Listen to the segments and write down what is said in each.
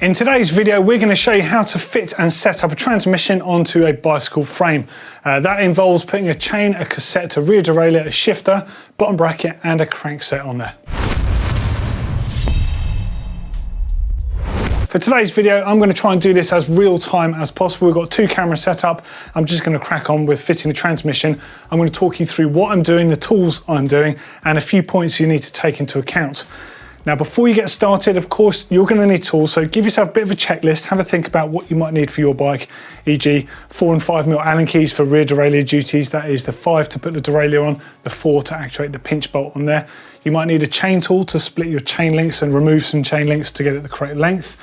In today's video, we're going to show you how to fit and set up a transmission onto a bicycle frame. That involves putting a chain, a cassette, a rear derailleur, a shifter, bottom bracket and a crankset on there. For today's video, I'm going to try and do this as real time as possible. We've got two cameras set up. I'm just going to crack on with fitting the transmission. I'm going to talk you through what I'm doing, the tools I'm doing, and a few points you need to take into account. Now, before you get started, of course, you're going to need tools, so give yourself a bit of a checklist, have a think about what you might need for your bike, e.g. 4 and 5mm Allen keys for rear derailleur duties, that is the 5 to put the derailleur on, the 4 to actuate the pinch bolt on there. You might need a chain tool to split your chain links and remove some chain links to get it the correct length.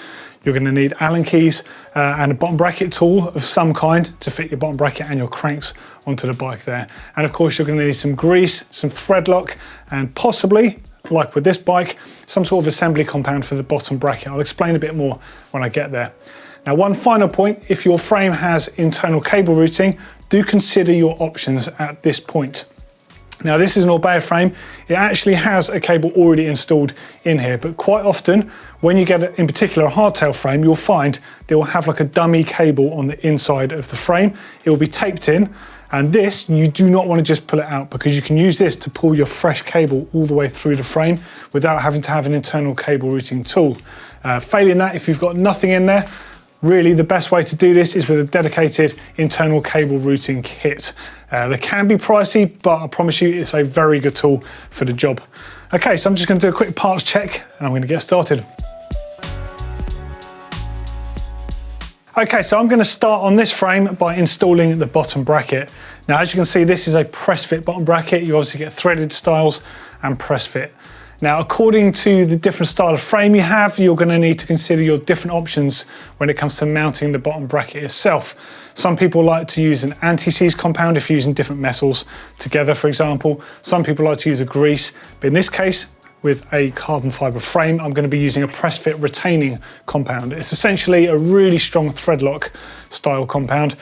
You're going to need Allen keys and a bottom bracket tool of some kind to fit your bottom bracket and your cranks onto the bike there. And of course, you're going to need some grease, some thread lock, and possibly, like with this bike, some sort of assembly compound for the bottom bracket. I'll explain a bit more when I get there. Now, one final point, if your frame has internal cable routing, do consider your options at this point. Now, this is an Orbea frame. It actually has a cable already installed in here, but quite often when you get, in particular, a hardtail frame, you'll find they will have like a dummy cable on the inside of the frame. It will be taped in, and this, you do not want to just pull it out because you can use this to pull your fresh cable all the way through the frame without having to have an internal cable routing tool. Failing that, if you've got nothing in there, really the best way to do this is with a dedicated internal cable routing kit. They can be pricey, but I promise you it's a very good tool for the job. Okay, so I'm just going to do a quick parts check and I'm going to get started. Okay, so I'm going to start on this frame by installing the bottom bracket. Now, as you can see, this is a press fit bottom bracket. You obviously get threaded styles and press fit. Now, according to the different style of frame you have, you're going to need to consider your different options when it comes to mounting the bottom bracket itself. Some people like to use an anti-seize compound if you're using different metals together, for example. Some people like to use a grease, but in this case, with a carbon fibre frame, I'm going to be using a press fit retaining compound. It's essentially a really strong thread lock style compound,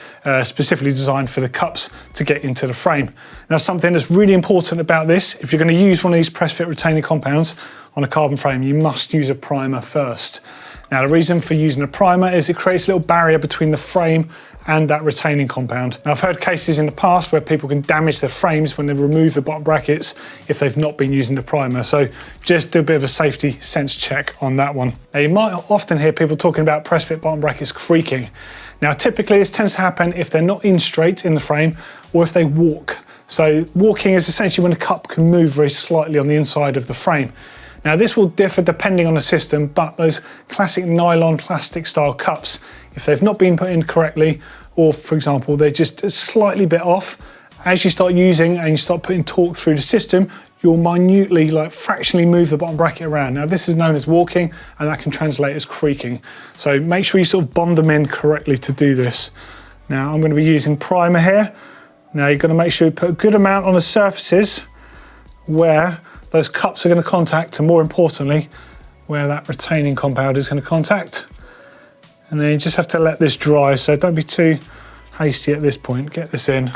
specifically designed for the cups to get into the frame. Now, something that's really important about this, if you're going to use one of these press fit retaining compounds on a carbon frame, you must use a primer first. Now, the reason for using a primer is it creates a little barrier between the frame and that retaining compound. Now, I've heard cases in the past where people can damage their frames when they remove the bottom brackets if they've not been using the primer. So just do a bit of a safety sense check on that one. Now, you might often hear people talking about press fit bottom brackets creaking. Now, typically this tends to happen if they're not in straight in the frame or if they walk. So walking is essentially when the cup can move very slightly on the inside of the frame. Now, this will differ depending on the system, but those classic nylon plastic style cups, if they've not been put in correctly, or for example, they're just a slightly bit off, as you start using and you start putting torque through the system, you'll minutely, like fractionally move the bottom bracket around. Now, this is known as walking, and that can translate as creaking. So make sure you sort of bond them in correctly to do this. Now, I'm going to be using primer here. Now, you've got to make sure you put a good amount on the surfaces where those cups are going to contact, and more importantly, where that retaining compound is going to contact. And then you just have to let this dry, so don't be too hasty at this point. Get this in,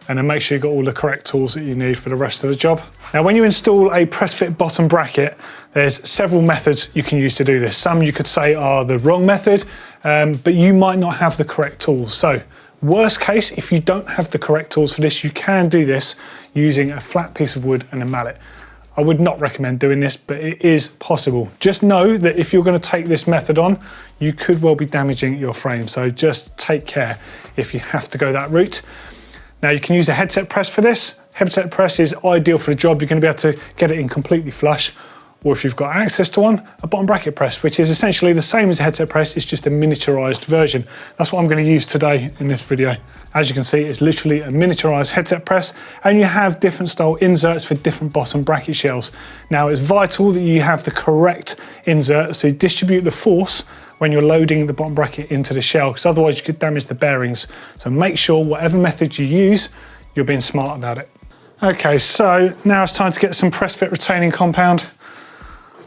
and then make sure you've got all the correct tools that you need for the rest of the job. Now, when you install a press fit bottom bracket, there's several methods you can use to do this. Some you could say are the wrong method, but you might not have the correct tools. So, worst case, if you don't have the correct tools for this, you can do this using a flat piece of wood and a mallet. I would not recommend doing this, but it is possible. Just know that if you're going to take this method on, you could well be damaging your frame. So just take care if you have to go that route. Now, you can use a headset press for this. Headset press is ideal for the job. You're going to be able to get it in completely flush. Or if you've got access to one, a bottom bracket press, which is essentially the same as a headset press, it's just a miniaturized version. That's what I'm going to use today in this video. As you can see, it's literally a miniaturized headset press, and you have different style inserts for different bottom bracket shells. Now, it's vital that you have the correct insert, so you distribute the force when you're loading the bottom bracket into the shell, because otherwise you could damage the bearings. So make sure whatever method you use, you're being smart about it. Okay, so now it's time to get some press fit retaining compound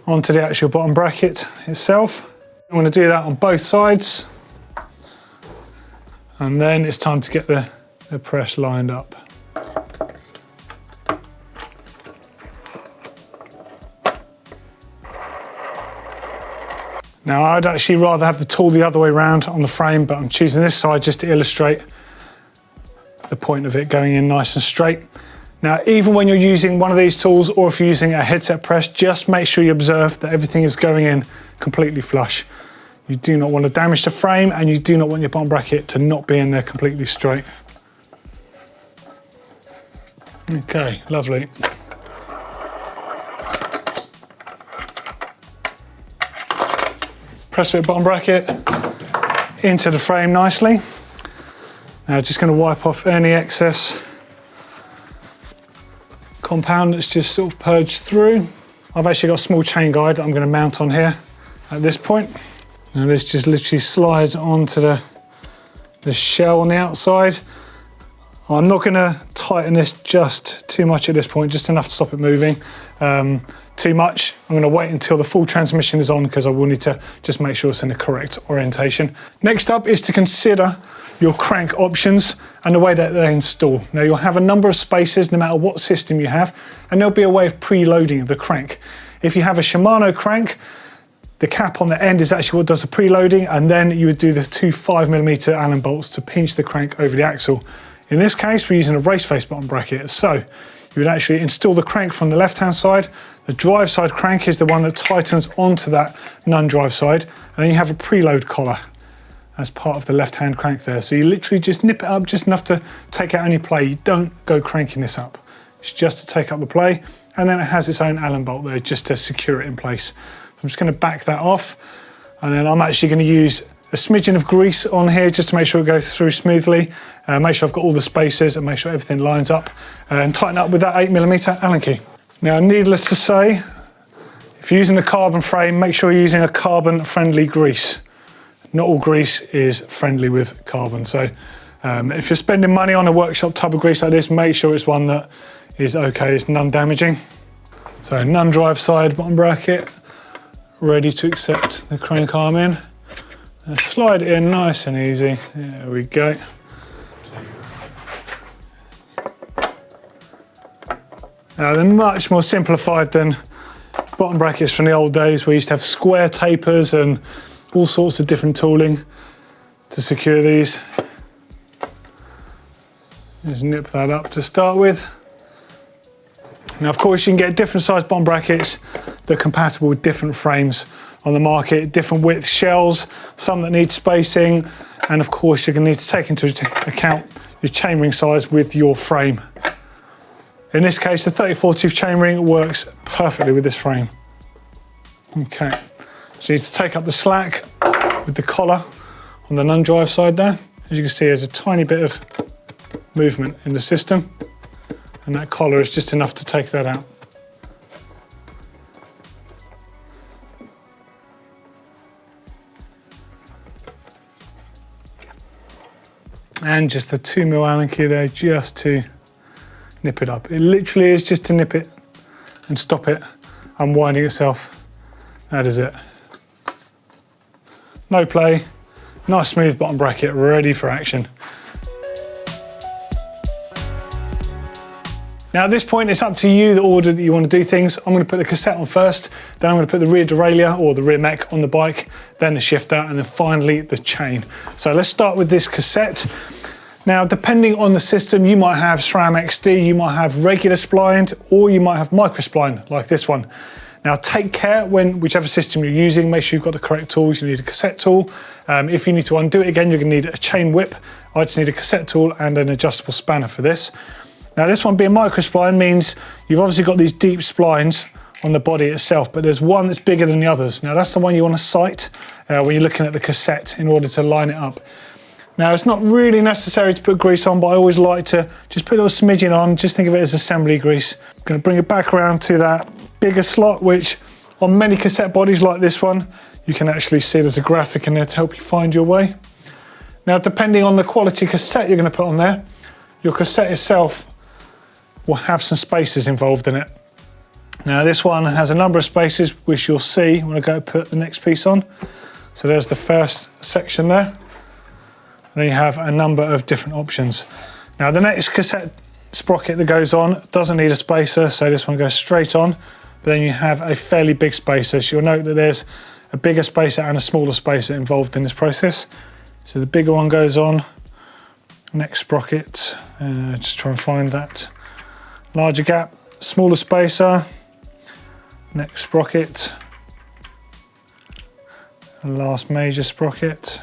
onto the actual bottom bracket itself. I'm going to do that on both sides, and then it's time to get the press lined up. Now I'd actually rather have the tool the other way around on the frame, but I'm choosing this side just to illustrate the point of it going in nice and straight. Now, even when you're using one of these tools, or if you're using a headset press, just make sure you observe that everything is going in completely flush. You do not want to damage the frame, and you do not want your bottom bracket to not be in there completely straight. Okay, lovely. Press fit bottom bracket into the frame nicely. Now just going to wipe off any excess compound that's just sort of purged through. I've actually got a small chain guide that I'm going to mount on here at this point. Now this just literally slides onto the shell on the outside. I'm not going to tighten this just too much at this point, just enough to stop it moving. Too much, I'm going to wait until the full transmission is on, because I will need to just make sure it's in the correct orientation. Next up is to consider your crank options and the way that they install. Now you'll have a number of spaces no matter what system you have, and there'll be a way of preloading the crank. If you have a Shimano crank, the cap on the end is actually what does the preloading, and then you would do the two 5mm Allen bolts to pinch the crank over the axle. In this case, we're using a race face bottom bracket, so you would actually install the crank from the left-hand side. The drive side crank is the one that tightens onto that non-drive side, and then you have a preload collar as part of the left-hand crank there. So you literally just nip it up just enough to take out any play. You don't go cranking this up. It's just to take up the play, and then it has its own Allen bolt there just to secure it in place. I'm just going to back that off, and then I'm actually going to use a smidgen of grease on here just to make sure it goes through smoothly. Make sure I've got all the spaces and make sure everything lines up, and tighten up with that 8mm Allen key. Now, needless to say, if you're using a carbon frame, make sure you're using a carbon-friendly grease. Not all grease is friendly with carbon, so if you're spending money on a workshop type of grease like this, make sure it's one that is okay, it's non-damaging. So non-drive side bottom bracket, ready to accept the crank arm in. And slide it in nice and easy, there we go. Now they're much more simplified than bottom brackets from the old days. We used to have square tapers and all sorts of different tooling to secure these. Just nip that up to start with. Now of course you can get different size bottom brackets that are compatible with different frames on the market, different width shells, some that need spacing, and of course you're going to need to take into account your chainring size with your frame. In this case, the 34 tooth chainring works perfectly with this frame. Okay, so you need to take up the slack with the collar on the non-drive side there. As you can see, there's a tiny bit of movement in the system, and that collar is just enough to take that out. And just the 2mm Allen key there just to nip it up. It literally is just to nip it and stop it unwinding itself. That is it. No play, nice smooth bottom bracket, ready for action. Now at this point, it's up to you the order that you want to do things. I'm going to put the cassette on first, then I'm going to put the rear derailleur or the rear mech on the bike, then the shifter, and then finally the chain. So let's start with this cassette. Now, depending on the system, you might have SRAM XD, you might have regular splined, or you might have micro spline like this one. Now take care whichever system you're using, make sure you've got the correct tools. You need a cassette tool. If you need to undo it again, you're going to need a chain whip. I just need a cassette tool and an adjustable spanner for this. Now this one being micro spline means you've obviously got these deep splines on the body itself, but there's one that's bigger than the others. Now that's the one you want to sight when you're looking at the cassette in order to line it up. Now it's not really necessary to put grease on, but I always like to just put a little smidgen on, just think of it as assembly grease. I'm going to bring it back around to that bigger slot, which on many cassette bodies like this one, you can actually see there's a graphic in there to help you find your way. Now depending on the quality cassette you're going to put on there, your cassette itself will have some spaces involved in it. Now this one has a number of spaces which you'll see when I go put the next piece on. So there's the first section there. And then you have a number of different options. Now the next cassette sprocket that goes on doesn't need a spacer, so this one goes straight on, but then you have a fairly big spacer. So you'll note that there's a bigger spacer and a smaller spacer involved in this process. So the bigger one goes on, next sprocket, just try and find that larger gap, smaller spacer, next sprocket, and last major sprocket.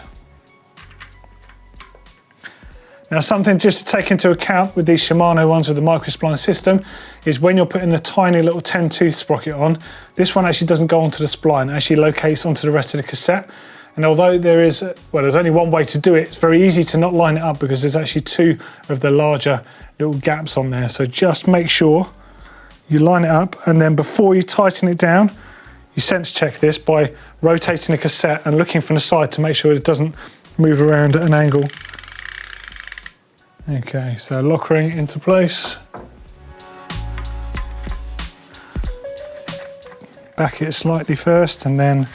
Now something just to take into account with these Shimano ones with the microspline system is when you're putting the tiny little 10 tooth sprocket on, this one actually doesn't go onto the spline, it actually locates onto the rest of the cassette. And although there's only one way to do it, it's very easy to not line it up because there's actually two of the larger little gaps on there. So just make sure you line it up, and then before you tighten it down, you sense check this by rotating the cassette and looking from the side to make sure it doesn't move around at an angle. Okay, so lock ring into place. Back it slightly first and then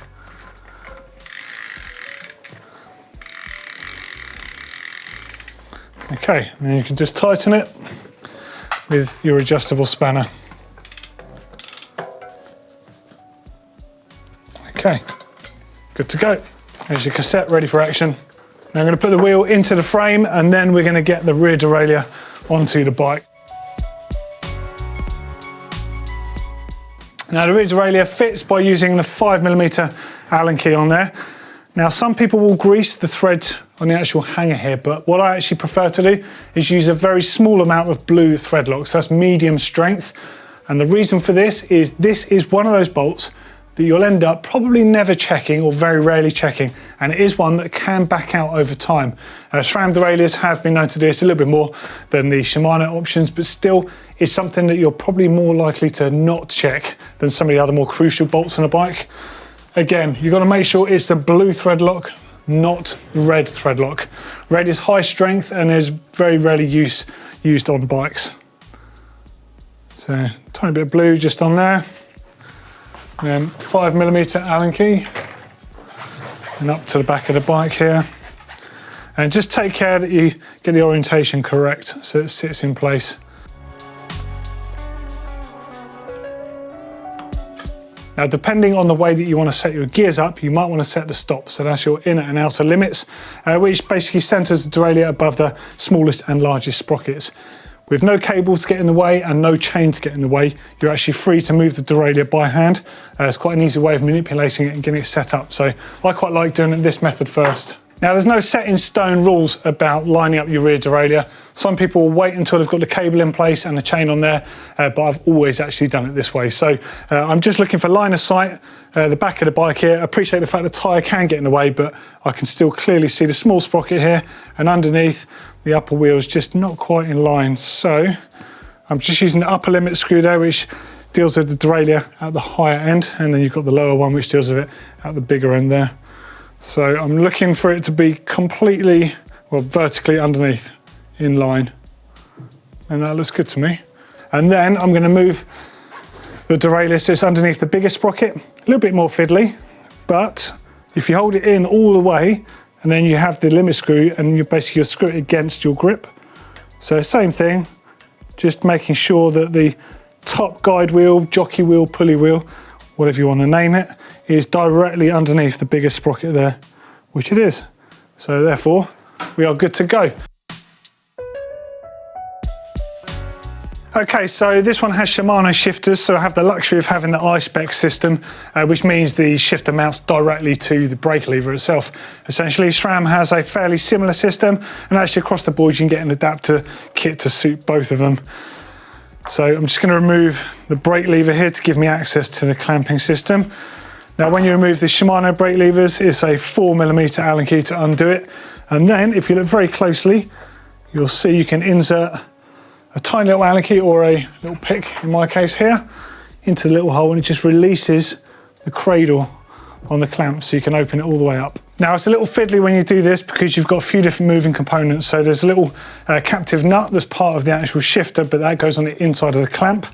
okay, and then you can just tighten it with your adjustable spanner. Okay, good to go. There's your cassette ready for action. Now I'm going to put the wheel into the frame and then we're going to get the rear derailleur onto the bike. Now the rear derailleur fits by using the 5mm Allen key on there. Now some people will grease the thread on the actual hanger here, but what I actually prefer to do is use a very small amount of blue thread lock, so that's medium strength. And the reason for this is one of those bolts that you'll end up probably never checking or very rarely checking, and it is one that can back out over time. SRAM derailleurs have been known to do this a little bit more than the Shimano options, but still it's something that you're probably more likely to not check than some of the other more crucial bolts on a bike. Again, you've got to make sure it's the blue thread lock, not red thread lock. Red is high strength and is very rarely used on bikes. So tiny bit of blue just on there. And then 5mm Allen key and up to the back of the bike here. And just take care that you get the orientation correct so it sits in place. Now, depending on the way that you want to set your gears up, you might want to set the stop. So that's your inner and outer limits, which basically centers the derailleur above the smallest and largest sprockets. With no cable to get in the way and no chain to get in the way, you're actually free to move the derailleur by hand. It's quite an easy way of manipulating it and getting it set up. So I quite like doing it this method first. Now there's no set in stone rules about lining up your rear derailleur. Some people will wait until they've got the cable in place and the chain on there, but I've always actually done it this way. So I'm just looking for line of sight, the back of the bike here. I appreciate the fact the tyre can get in the way, but I can still clearly see the small sprocket here, and underneath the upper wheel is just not quite in line. So I'm just using the upper limit screw there, which deals with the derailleur at the higher end, and then you've got the lower one which deals with it at the bigger end there. So I'm looking for it to be completely, well, vertically underneath, in line. And that looks good to me. And then I'm going to move the derailleur so it's underneath the bigger sprocket. A little bit more fiddly, but if you hold it in all the way, and then you have the limit screw, and you'll screw it against your grip. So same thing, just making sure that the top guide wheel, jockey wheel, pulley wheel, whatever you want to name it, is directly underneath the bigger sprocket there, which it is. So therefore, we are good to go. Okay, so this one has Shimano shifters, so I have the luxury of having the I-spec system, which means the shifter mounts directly to the brake lever itself. Essentially, SRAM has a fairly similar system, and actually across the board you can get an adapter kit to suit both of them. So I'm just going to remove the brake lever here to give me access to the clamping system. Now when you remove the Shimano brake levers, it's a 4mm Allen key to undo it. And then if you look very closely, you'll see you can insert a tiny little Allen key, or a little pick in my case here, into the little hole, and it just releases the cradle on the clamp so you can open it all the way up. Now it's a little fiddly when you do this because you've got a few different moving components. So there's a little captive nut that's part of the actual shifter, but that goes on the inside of the clamp,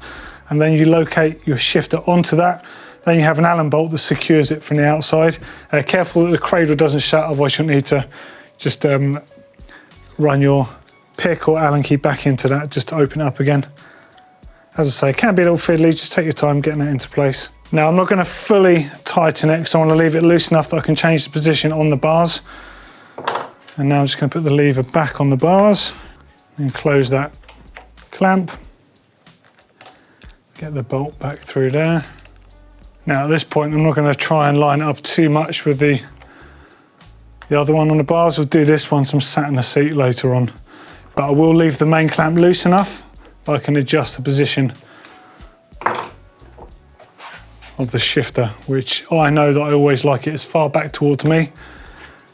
and then you locate your shifter onto that. Then you have an Allen bolt that secures it from the outside. Careful that the cradle doesn't shut, otherwise you'll need to just run your pick or Allen key back into that just to open it up again. As I say, it can be a little fiddly, just take your time getting it into place. Now I'm not going to fully tighten it because I want to leave it loose enough that I can change the position on the bars. And now I'm just going to put the lever back on the bars and close that clamp. Get the bolt back through there. Now at this point I'm not going to try and line it up too much with the other one on the bars. We'll do this once I'm sat in the seat later on. But I will leave the main clamp loose enough that I can adjust the position of the shifter, which I know that I always like it as far back towards me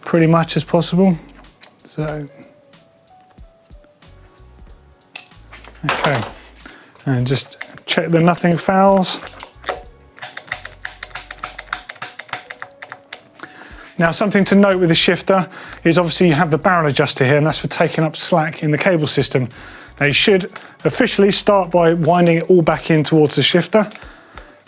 pretty much as possible. So, okay, and just check that nothing fouls. Now something to note with the shifter is obviously you have the barrel adjuster here, and that's for taking up slack in the cable system. Now you should officially start by winding it all back in towards the shifter,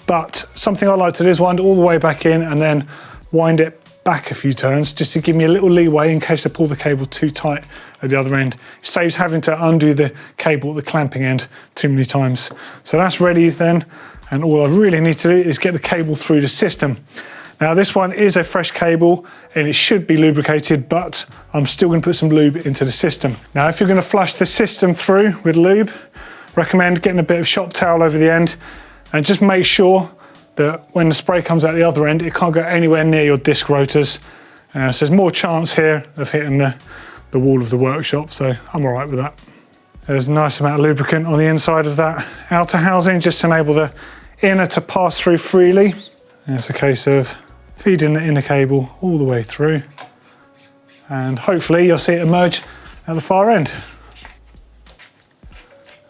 but something I like to do is wind it all the way back in and then wind it back a few turns just to give me a little leeway in case I pull the cable too tight at the other end. It saves having to undo the cable at the clamping end too many times. So that's ready then, and all I really need to do is get the cable through the system. Now this one is a fresh cable and it should be lubricated, but I'm still going to put some lube into the system. Now if you're going to flush the system through with lube, recommend getting a bit of shop towel over the end and just make sure that when the spray comes out the other end, it can't go anywhere near your disc rotors. So there's more chance here of hitting the wall of the workshop, so I'm all right with that. There's a nice amount of lubricant on the inside of that outer housing just to enable the inner to pass through freely. And it's a case of feeding the inner cable all the way through, and hopefully you'll see it emerge at the far end.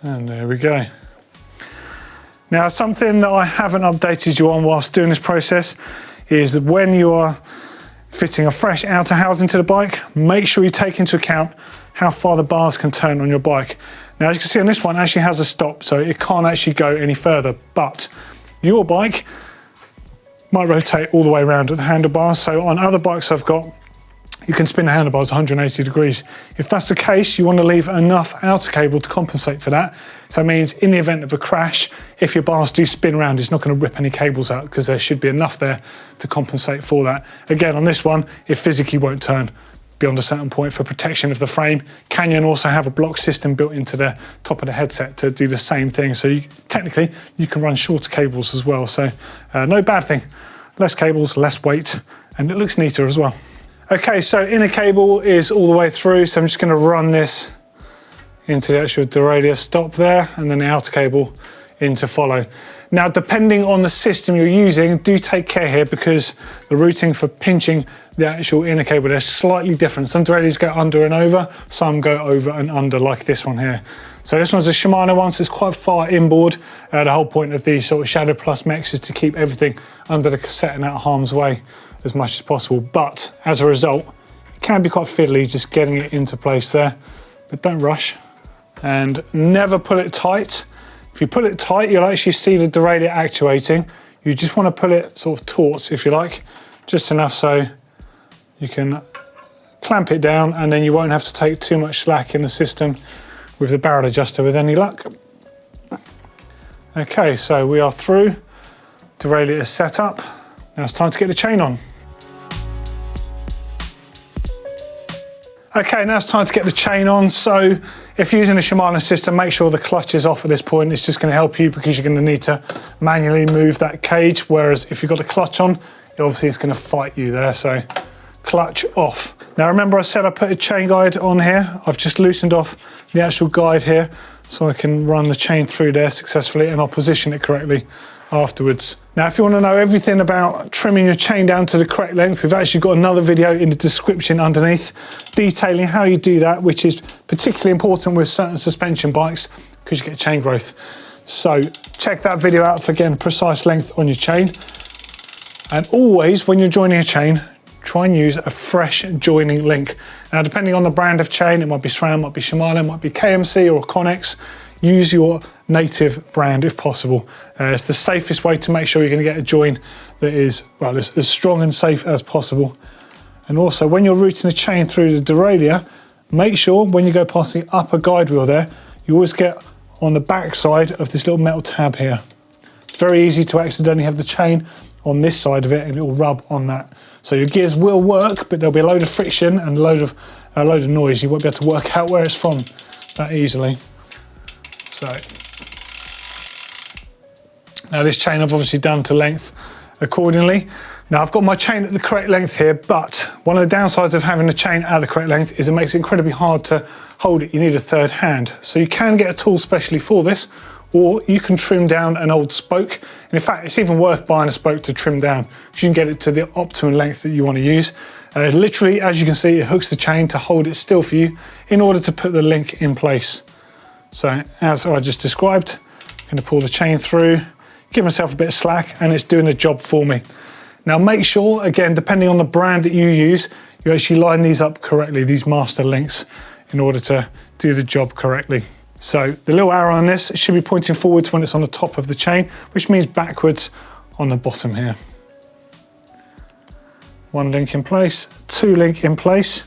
And there we go. Now something that I haven't updated you on whilst doing this process is that when you are fitting a fresh outer housing to the bike, make sure you take into account how far the bars can turn on your bike. Now as you can see on this one, it actually has a stop, so it can't actually go any further, but your bike might rotate all the way around at the handlebars. So on other bikes I've got, you can spin the handlebars 180 degrees. If that's the case, you want to leave enough outer cable to compensate for that. So that means in the event of a crash, if your bars do spin around, it's not going to rip any cables out because there should be enough there to compensate for that. Again, on this one, it physically won't turn beyond a certain point for protection of the frame. Canyon also have a block system built into the top of the headset to do the same thing. So technically, you can run shorter cables as well. So no bad thing. Less cables, less weight, and it looks neater as well. Okay, so inner cable is all the way through. So I'm just going to run this into the actual derailleur stop there, and then the outer cable in to follow. Now, depending on the system you're using, do take care here because the routing for pinching the actual inner cable is slightly different. Some derailleurs go under and over, some go over and under like this one here. So this one's a Shimano one, so it's quite far inboard. The whole point of these sort of Shadow Plus mechs is to keep everything under the cassette and out of harm's way as much as possible. But as a result, it can be quite fiddly just getting it into place there, but don't rush and never pull it tight. If you pull it tight, you'll actually see the derailleur actuating. You just want to pull it sort of taut, if you like, just enough so you can clamp it down, and then you won't have to take too much slack in the system with the barrel adjuster with any luck. Okay, so we are through. Derailleur is set up. Now it's time to get the chain on. Okay, now it's time to get the chain on. So if you're using a Shimano system, make sure the clutch is off at this point. It's just going to help you because you're going to need to manually move that cage. Whereas if you've got a clutch on, obviously it's going to fight you there. So clutch off. Now remember I said I put a chain guide on here. I've just loosened off the actual guide here so I can run the chain through there successfully, and I'll position it correctly afterwards. Now if you want to know everything about trimming your chain down to the correct length, we've actually got another video in the description underneath detailing how you do that, which is particularly important with certain suspension bikes because you get chain growth. So check that video out for getting precise length on your chain. And always when you're joining a chain, try and use a fresh joining link. Now depending on the brand of chain, it might be SRAM, might be Shimano, might be KMC or Connex. Use your native brand if possible. It's the safest way to make sure you're going to get a join that is, well, as strong and safe as possible. And also when you're routing the chain through the derailleur, make sure when you go past the upper guide wheel there, you always get on the back side of this little metal tab here. very easy to accidentally have the chain on this side of it and it will rub on that. So your gears will work, but there'll be a load of friction and a load of noise. You won't be able to work out where it's from that easily. So now this chain I've obviously done to length accordingly. Now I've got my chain at the correct length here, but one of the downsides of having the chain at the correct length is it makes it incredibly hard to hold it. You need a third hand. So you can get a tool specially for this, or you can trim down an old spoke. And in fact, it's even worth buying a spoke to trim down because you can get it to the optimum length that you want to use. Literally, as you can see, it hooks the chain to hold it still for you in order to put the link in place. So as I just described, I'm going to pull the chain through, give myself a bit of slack, and it's doing the job for me. Now make sure, again, depending on the brand that you use, you actually line these up correctly, these master links, in order to do the job correctly. So the little arrow on this should be pointing forwards when it's on the top of the chain, which means backwards on the bottom here. One link in place, two link in place,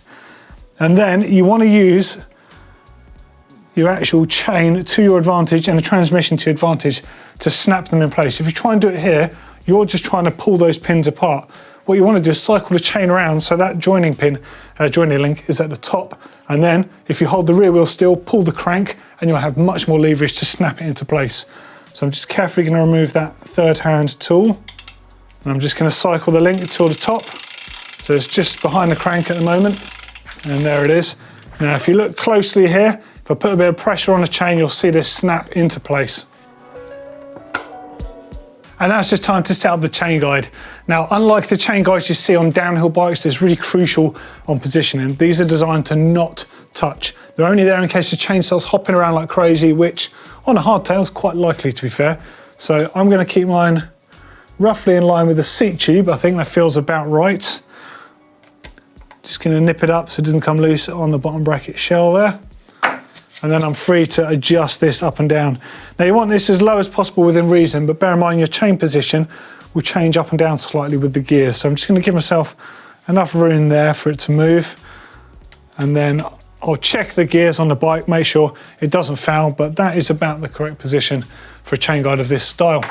and then you want to use your actual chain to your advantage and the transmission to your advantage to snap them in place. If you try and do it here, you're just trying to pull those pins apart. What you want to do is cycle the chain around so that joining pin, joining link is at the top, and then if you hold the rear wheel still, pull the crank, and you'll have much more leverage to snap it into place. So I'm just carefully going to remove that third hand tool, and I'm just going to cycle the link to the top. So it's just behind the crank at the moment, and there it is. Now if you look closely here, if I put a bit of pressure on the chain, you'll see this snap into place. And now it's just time to set up the chain guide. Now, unlike the chain guides you see on downhill bikes, it's really crucial on positioning. These are designed to not touch. They're only there in case the chain starts hopping around like crazy, which on a hardtail is quite likely, to be fair. So I'm going to keep mine roughly in line with the seat tube. I think that feels about right. Just going to nip it up so it doesn't come loose on the bottom bracket shell there. And then I'm free to adjust this up and down. Now you want this as low as possible within reason, but bear in mind your chain position will change up and down slightly with the gears. So I'm just going to give myself enough room there for it to move. And then I'll check the gears on the bike, make sure it doesn't foul, but that is about the correct position for a chain guide of this style.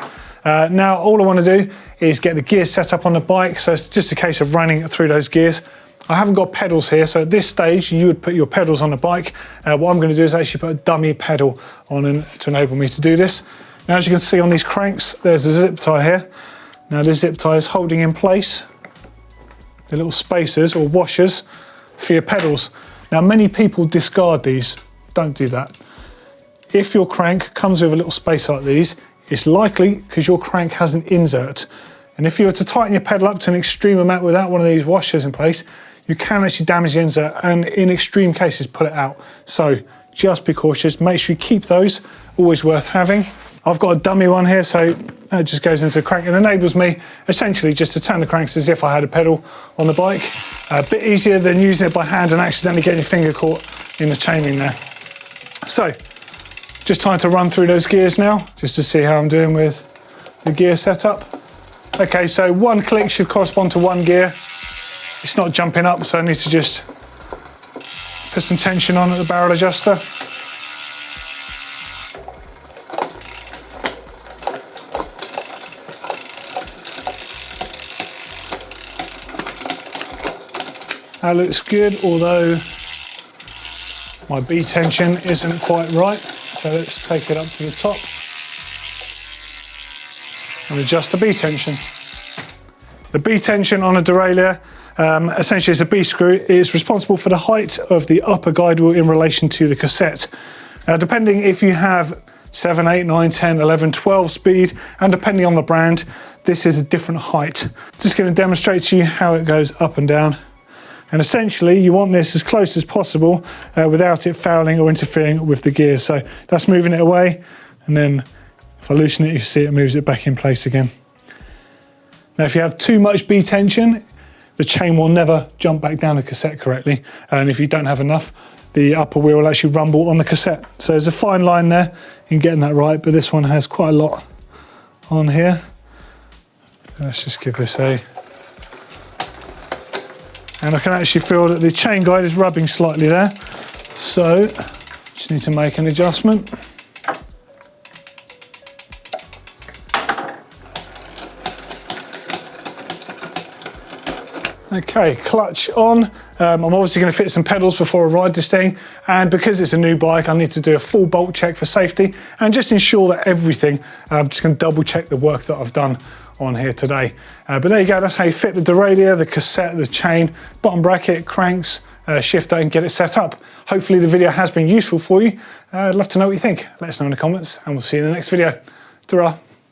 Now all I want to do is get the gears set up on the bike, so it's just a case of running it through those gears. I haven't got pedals here, so at this stage you would put your pedals on the bike. What I'm going to do is actually put a dummy pedal on to enable me to do this. Now as you can see on these cranks, there's a zip tie here. Now this zip tie is holding in place the little spacers or washers for your pedals. Now many people discard these. Don't do that. If your crank comes with a little space like these, it's likely because your crank has an insert. And if you were to tighten your pedal up to an extreme amount without one of these washers in place, you can actually damage the insert and in extreme cases pull it out. So just be cautious, make sure you keep those, always worth having. I've got a dummy one here, so that just goes into the crank and enables me essentially just to turn the cranks as if I had a pedal on the bike. A bit easier than using it by hand and accidentally getting your finger caught in the chaining there. So just time to run through those gears now, just to see how I'm doing with the gear setup. Okay, so one click should correspond to one gear. It's not jumping up, so I need to just put some tension on at the barrel adjuster. That looks good, although my B tension isn't quite right. So let's take it up to the top and adjust the B tension. The B tension on a derailleur, essentially it's a B screw, is responsible for the height of the upper guide wheel in relation to the cassette. Now depending if you have 7, 8, 9, 10, 11, 12 speed, and depending on the brand, this is a different height. Just going to demonstrate to you how it goes up and down. And essentially you want this as close as possible without it fouling or interfering with the gears. So that's moving it away, and then if I loosen it, you see it moves it back in place again. Now if you have too much B tension, the chain will never jump back down the cassette correctly, and if you don't have enough, the upper wheel will actually rumble on the cassette. So there's a fine line there in getting that right, but this one has quite a lot on here. Let's just give this a... And I can actually feel that the chain guide is rubbing slightly there. So just need to make an adjustment. Okay, clutch on. I'm obviously going to fit some pedals before I ride this thing, and because it's a new bike I need to do a full bolt check for safety and just ensure that everything, I'm just going to double check the work that I've done on here today. But there you go, that's how you fit the derailleur, the cassette, the chain, bottom bracket, cranks, shifter, and get it set up. Hopefully the video has been useful for you. I'd love to know what you think. Let us know in the comments and we'll see you in the next video. Ta-ra.